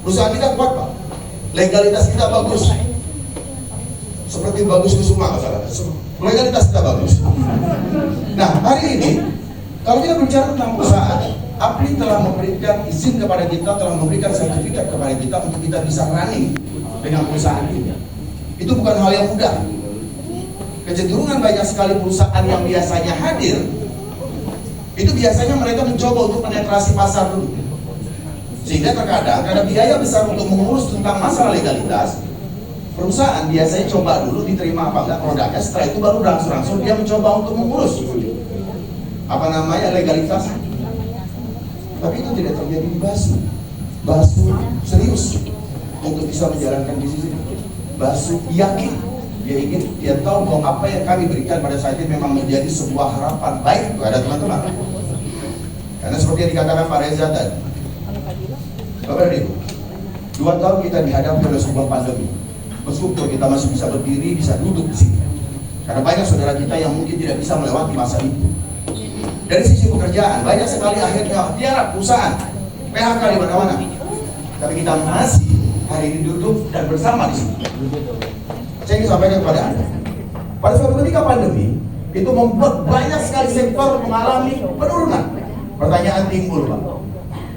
Perusahaan kita kuat Pak, legalitas kita bagus. Seperti Bagus Kusuma masalah, legalitas kita bagus. Nah hari ini kalau kita berbicara tentang perusahaan, APRI telah memberikan izin kepada kita, telah memberikan sertifikat kepada kita untuk kita bisa running dengan perusahaan ini. Itu bukan hal yang mudah. Kecenderungan banyak sekali perusahaan yang biasanya hadir, itu biasanya mereka mencoba untuk penetrasi pasar dulu. Sehingga terkadang karena biaya besar untuk mengurus tentang masalah legalitas, perusahaan biasanya coba dulu diterima apa enggak produknya, setelah itu baru berangsur-angsur dia mencoba untuk mengurus legalitas. Tapi itu tidak terjadi di Basu. Basu serius untuk bisa menjalankan bisnis ini. Basu yakin, dia tahu bahwa apa yang kami berikan pada saat ini memang menjadi sebuah harapan baik kepada teman-teman. Karena seperti yang dikatakan Pak Reza tadi, Bapak dan Ibu, 2 tahun kita dihadapi oleh sebuah pandemi. Bersyukur kita masih bisa berdiri, bisa duduk di sini. Karena banyak saudara kita yang mungkin tidak bisa melewati masa itu. Dari sisi pekerjaan, banyak sekali akhirnya tiarap perusahaan, PHK di mana-mana. Tapi kita masih hari ini duduk dan bersama di sini. Saya ingin sampaikan kepada Anda, pada suatu ketika pandemi itu membuat banyak sekali sektor mengalami penurunan. Pertanyaan timbul, Pak.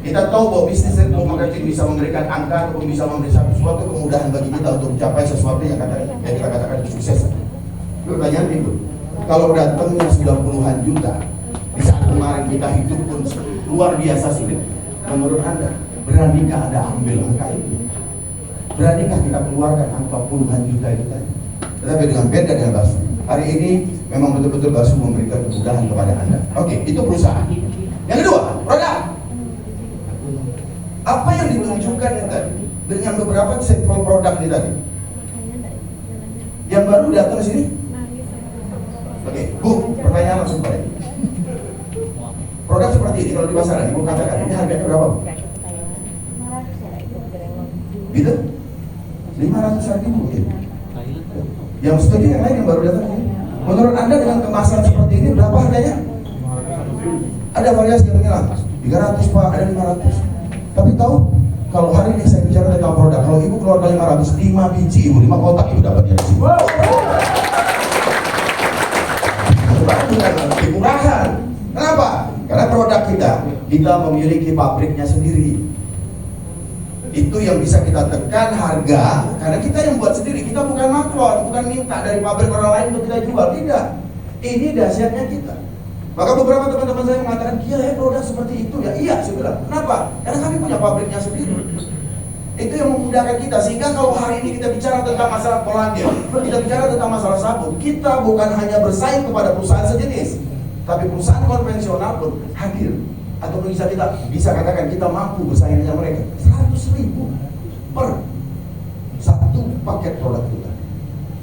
Kita tahu bahwa bisnis network marketing bisa memberikan angka ataupun bisa memberikan sesuatu kemudahan bagi kita untuk mencapai sesuatu yang kita katakan kesuksesan. Pertanyaan timbul, kalau datangnya sudah puluhan juta, di saat kemarin kita hidup pun luar biasa sulit. Menurut Anda, beranikah Anda ambil angka itu? Beranikah kita keluarkan angka puluhan juta itu tadi? Tetapi dengan beda dengan Basu, hari ini memang betul-betul Basu memberikan kemudahan kepada Anda. Oke, itu perusahaan. Yang kedua, produk. Apa yang ditunjukkan ini tadi dengan beberapa sampel produk ini tadi? Yang baru datang ke sini? Oke, Bu, pertanyaan langsung pada ini. Produk seperti ini kalau di pasaran, Ibu katakan ini harganya berapa? Gitu? 500.000 mungkin. Yang studi yang lain yang baru datang ini. Menurut Anda dengan kemasan seperti ini berapa harganya? Ada variasi yang bilang 300 Pak, ada 500. Tapi tahu, kalau hari ini saya bicara tentang produk, kalau Ibu keluarkan 500, 5 biji Ibu, 5 kotak Ibu dapatnya di sini. Murahan. Kenapa? Karena produk kita memiliki pabriknya sendiri. Itu yang bisa kita tekan harga, karena kita yang buat sendiri. Kita bukan maklon, bukan minta dari pabrik orang lain untuk kita jual, tidak. Ini dahsyatnya kita. Maka beberapa teman-teman saya mengatakan, gila ya produk seperti itu ya. Iya, saya bilang. Kenapa? Karena kami punya pabriknya sendiri. Itu yang memudahkan kita. Sehingga kalau hari ini kita bicara tentang masalah Polandia, kita bicara tentang masalah sabun, kita bukan hanya bersaing kepada perusahaan sejenis, tapi perusahaan konvensional pun hadir. Atau bisa katakan kita mampu bersaing dengan mereka. 100.000 per satu paket produk kita.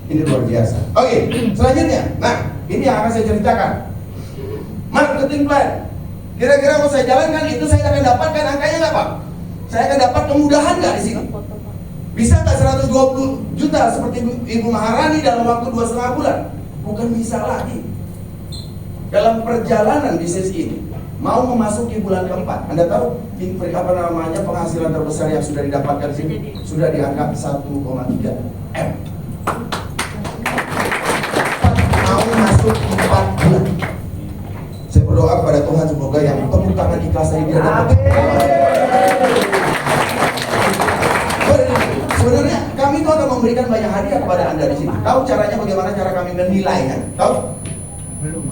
Ini luar biasa. Oke, selanjutnya. Nah, ini yang akan saya ceritakan. Marketing plan. Kira-kira kalau saya jalankan itu saya akan dapatkan angkanya nggak Pak? Saya akan dapat kemudahan nggak di sini? Bisa nggak 120 juta seperti Ibu Maharani dalam waktu 2,5 bulan? Bukan bisa lagi. Dalam perjalanan bisnis ini, mau memasuki bulan keempat, Anda tahu penghasilan terbesar yang sudah didapatkan di sini sudah di angka 1,3 M. Mau masuk 4 bulan. Saya berdoa kepada Tuhan semoga yang tepuk tangan ikhlas tadi dia dapat. Sebenarnya kami itu akan memberikan banyak hadiah kepada Anda di sini. Tahu caranya bagaimana cara kami menilainya? Tahu?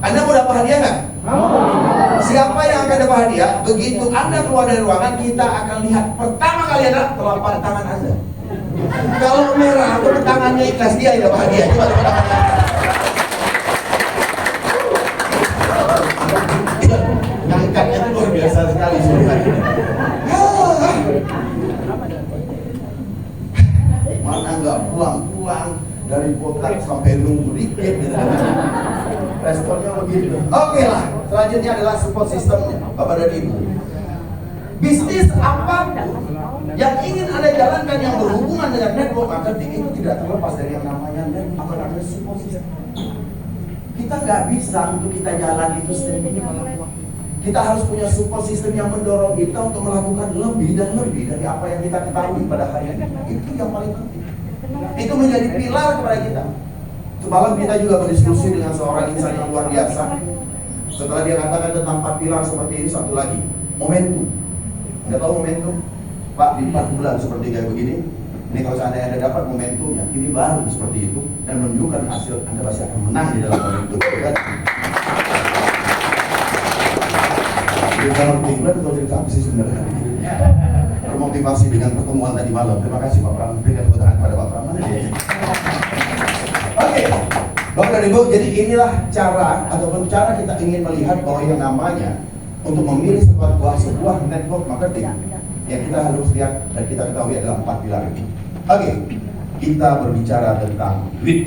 Anda mau dapat hadiah nggak? Siapa yang akan dapat hadiah? Begitu Anda keluar dari ruangan, kita akan lihat pertama kali adalah telapak tangan Anda. Kalau merah, tepuk tangannya ikhlas, dia yang dapat hadiah. Coba tepuk tangannya. Ngangkatnya itu luar biasa sekali sebenarnya. Mana nggak pulang-pulang dari kotak sampai nunggu dikit gitu. Responnya begitu. Oke lah, selanjutnya adalah support systemnya, Bapak dan Ibu. Bisnis apapun yang ingin Anda jalankan yang berhubungan dengan network marketing itu tidak terlepas dari yang namanya network atau support system. Kita nggak bisa untuk kita jalan itu sendiri. Kita harus punya support system yang mendorong kita untuk melakukan lebih dan lebih dari apa yang kita ketahui pada hari ini. Itu yang paling penting. Itu menjadi pilar kepada kita. Semalam kita juga berdiskusi dengan seorang insan yang luar biasa. Setelah dia katakan tentang 4 pilar seperti ini, satu lagi, momentum. Anda tahu momentum? Pak, di 4 bulan seperti kayak begini, ini kalau seandainya Anda dapat momentumnya, ini baru seperti itu, dan menunjukkan hasil, Anda pasti akan menang di dalam momentum. Kan? Cerita motivasi atau cerita apa sih sebenarnya? Termotivasi dengan pertemuan tadi malam. Terima kasih Pak Pram. Berikan tepuk tangan kepada Pak Pram. Mana dia? Oke, Bapak dan Ibu, jadi inilah cara ataupun cara kita ingin melihat bahwa yang namanya untuk memilih sebuah network marketing yang kita harus lihat dan kita ketahui adalah 4 pilar ini. Oke, kita berbicara tentang duit.